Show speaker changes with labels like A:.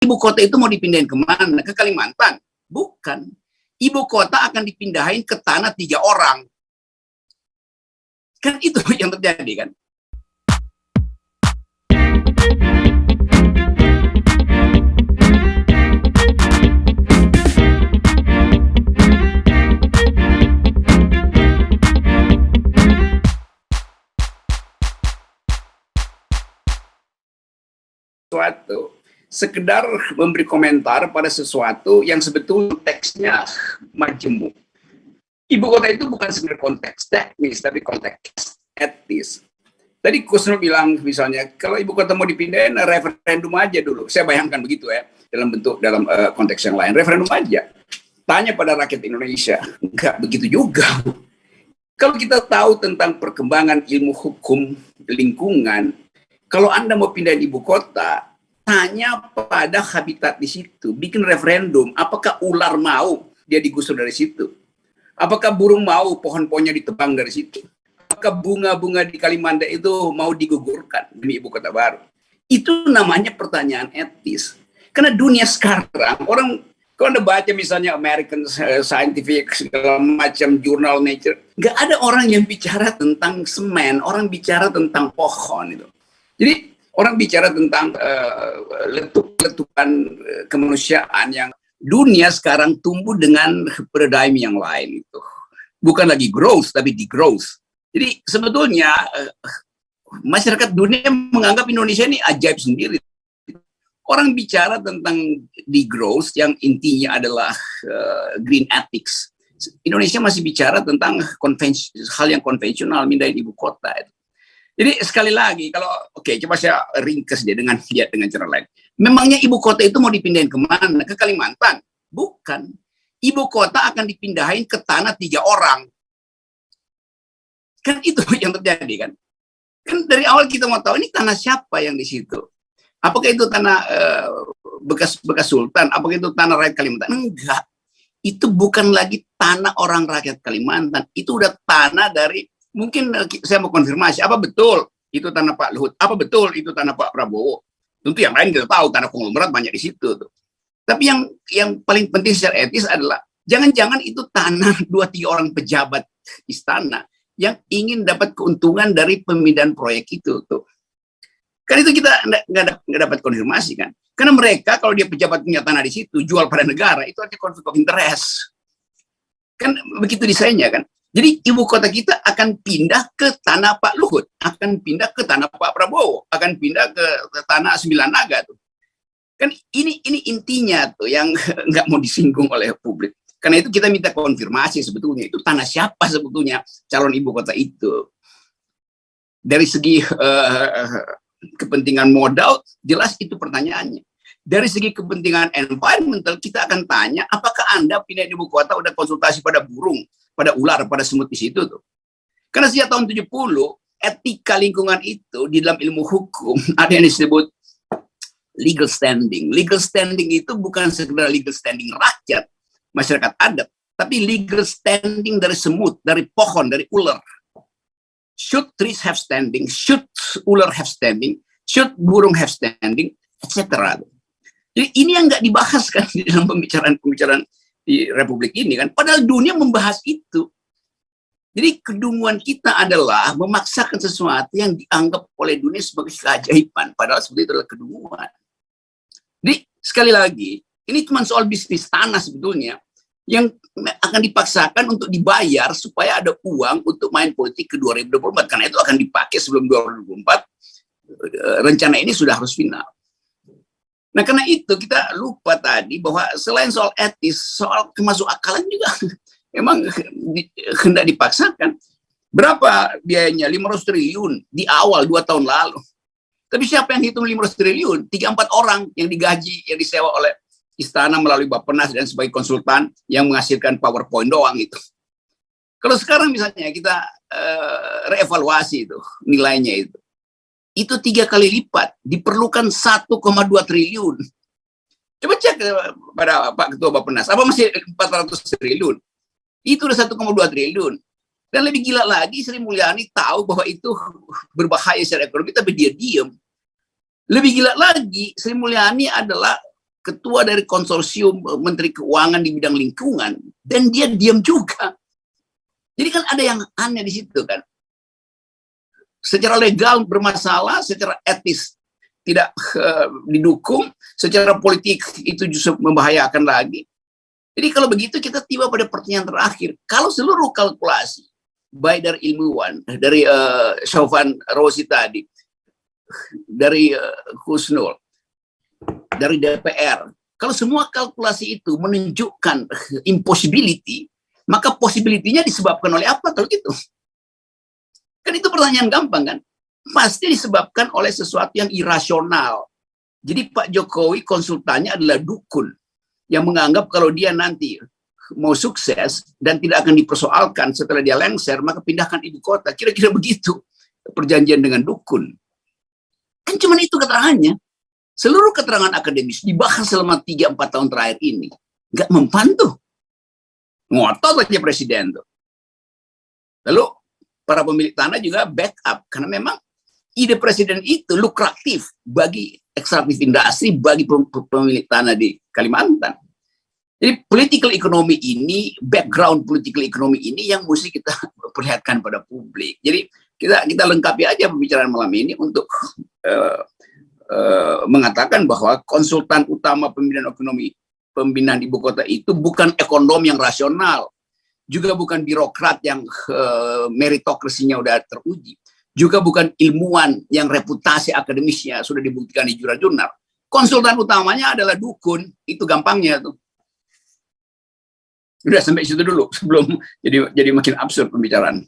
A: ibu kota itu mau dipindahin kemana? Ke Kalimantan? Bukan. Ibu kota akan dipindahin ke tanah 3 orang. Kan itu yang terjadi kan. Sekedar memberi komentar pada sesuatu yang sebetulnya konteksnya majemuk. Ibu kota itu bukan sekedar konteks teknis, tapi konteks etis. Tadi Kusno bilang misalnya, kalau ibu kota mau dipindahin, referendum aja dulu. Saya bayangkan begitu ya, dalam konteks yang lain. Referendum aja. Tanya pada rakyat Indonesia. Enggak begitu juga. Kalau kita tahu tentang perkembangan ilmu hukum lingkungan, kalau Anda mau pindahin ibu kota, tanya pada habitat di situ, bikin referendum, apakah ular mau dia digusur dari situ? Apakah burung mau pohon-pohonnya ditebang dari situ? Apakah bunga-bunga di Kalimantan itu mau digugurkan demi ibu kota baru? Itu namanya pertanyaan etis. Karena dunia sekarang, orang, kalau Anda baca misalnya American Scientific, segala macam jurnal Nature, nggak ada orang yang bicara tentang semen, orang bicara tentang pohon itu. Jadi orang bicara tentang letupan kemanusiaan yang dunia sekarang tumbuh dengan paradigm yang lain itu. Bukan lagi growth, tapi degrowth. Jadi sebetulnya masyarakat dunia menganggap Indonesia ini ajaib sendiri. Orang bicara tentang degrowth yang intinya adalah green ethics. Indonesia masih bicara tentang hal yang konvensional, mindahin ibu kota itu. Jadi sekali lagi, kalau coba saya ringkas dia dengan cara lain. Memangnya ibu kota itu mau dipindahin kemana? Ke Kalimantan? Bukan. Ibu kota akan dipindahin ke tanah 3 orang. Kan itu yang terjadi kan? Kan dari awal kita mau tahu ini tanah siapa yang di situ? Apakah itu tanah bekas sultan? Apakah itu tanah rakyat Kalimantan? Enggak. Itu bukan lagi tanah orang rakyat Kalimantan. Itu udah tanah dari, mungkin saya mau konfirmasi, apa betul itu tanah Pak Luhut? Apa betul itu tanah Pak Prabowo? Tentu yang lain kita tahu, tanah konglomerat banyak di situ tuh. Tapi yang paling penting secara etis adalah jangan-jangan itu tanah 2-3 orang pejabat istana yang ingin dapat keuntungan dari pemindahan proyek itu tuh. Kan itu kita nggak dapat konfirmasi kan? Karena mereka kalau dia pejabat punya tanah di situ jual pada negara itu artinya konflik of interest. Kan begitu desainnya kan? Jadi ibu kota kita akan pindah ke tanah Pak Luhut, akan pindah ke tanah Pak Prabowo, akan pindah ke tanah 9 Naga tuh. Kan ini intinya tuh yang nggak mau disinggung oleh publik. Karena itu kita minta konfirmasi sebetulnya itu tanah siapa sebetulnya calon ibu kota itu. Dari segi kepentingan modal jelas itu pertanyaannya. Dari segi kepentingan environmental kita akan tanya apakah Anda pindah ibu kota udah konsultasi pada burung, pada ular, pada semut di situ tuh. Karena sejak tahun 70 etika lingkungan itu di dalam ilmu hukum ada yang disebut legal standing. Legal standing itu bukan sekedar legal standing rakyat, masyarakat adat, tapi legal standing dari semut, dari pohon, dari ular. Should trees have standing? Should ular have standing? Should burung have standing? Etc. Jadi ini yang nggak dibahas kan di dalam pembicaraan di Republik ini kan. Padahal dunia membahas itu. Jadi kedunguan kita adalah memaksakan sesuatu yang dianggap oleh dunia sebagai keajaiban. Padahal sebetulnya itu adalah kedunguan. Jadi sekali lagi, ini cuma soal bisnis tanah sebetulnya yang akan dipaksakan untuk dibayar supaya ada uang untuk main politik ke 2024. Karena itu akan dipakai sebelum 2024. Rencana ini sudah harus final. Nah karena itu kita lupa tadi bahwa selain soal etis, soal kemasuk akalan juga memang hendak dipaksakan. Berapa biayanya? 500 triliun di awal 2 tahun lalu. Tapi siapa yang hitung 500 triliun? 3-4 orang yang digaji, yang disewa oleh istana melalui Bappenas dan sebagai konsultan yang menghasilkan PowerPoint doang itu. Kalau sekarang misalnya kita reevaluasi itu nilainya itu 3 kali lipat, diperlukan 1,2 triliun. Coba cek pada Pak Ketua Bappenas, apa masih 400 triliun? Itu udah 1,2 triliun. Dan lebih gila lagi, Sri Mulyani tahu bahwa itu berbahaya secara ekonomi, tapi dia diam. Lebih gila lagi, Sri Mulyani adalah ketua dari konsorsium Menteri Keuangan di bidang lingkungan, dan dia diam juga. Jadi kan ada yang aneh di situ kan. Secara legal bermasalah, secara etis tidak didukung, secara politik itu justru membahayakan lagi. Jadi kalau begitu kita tiba pada pertanyaan terakhir. Kalau seluruh kalkulasi, baik dari ilmuwan, dari Sofwan Rosi tadi, dari Husnul, dari DPR, kalau semua kalkulasi itu menunjukkan impossibility, maka possibility-nya disebabkan oleh apa kalau gitu? Kan itu pertanyaan gampang kan? Pasti disebabkan oleh sesuatu yang irasional. Jadi Pak Jokowi konsultannya adalah dukun yang menganggap kalau dia nanti mau sukses dan tidak akan dipersoalkan setelah dia lengser, maka pindahkan ibu kota. Kira-kira begitu perjanjian dengan dukun. Kan cuma itu keterangannya. Seluruh keterangan akademis dibahas selama 3-4 tahun terakhir ini. Nggak mempan tuh. Ngotot aja presiden tuh. Lalu para pemilik tanah juga backup. Karena memang ide presiden itu lukratif bagi ekstraktif industri, bagi pemilik tanah di Kalimantan. Jadi political economy ini, background political economy ini yang mesti kita perlihatkan pada publik. Jadi kita lengkapi aja pembicaraan malam ini untuk mengatakan bahwa konsultan utama pembinaan ibu kota itu bukan ekonom yang rasional, juga bukan birokrat yang meritokrasinya udah teruji, juga bukan ilmuwan yang reputasi akademisnya sudah dibuktikan di jurnal-jurnal. Konsultan utamanya adalah dukun, itu gampangnya tuh. Udah sampai situ dulu sebelum jadi makin absurd pembicaraan.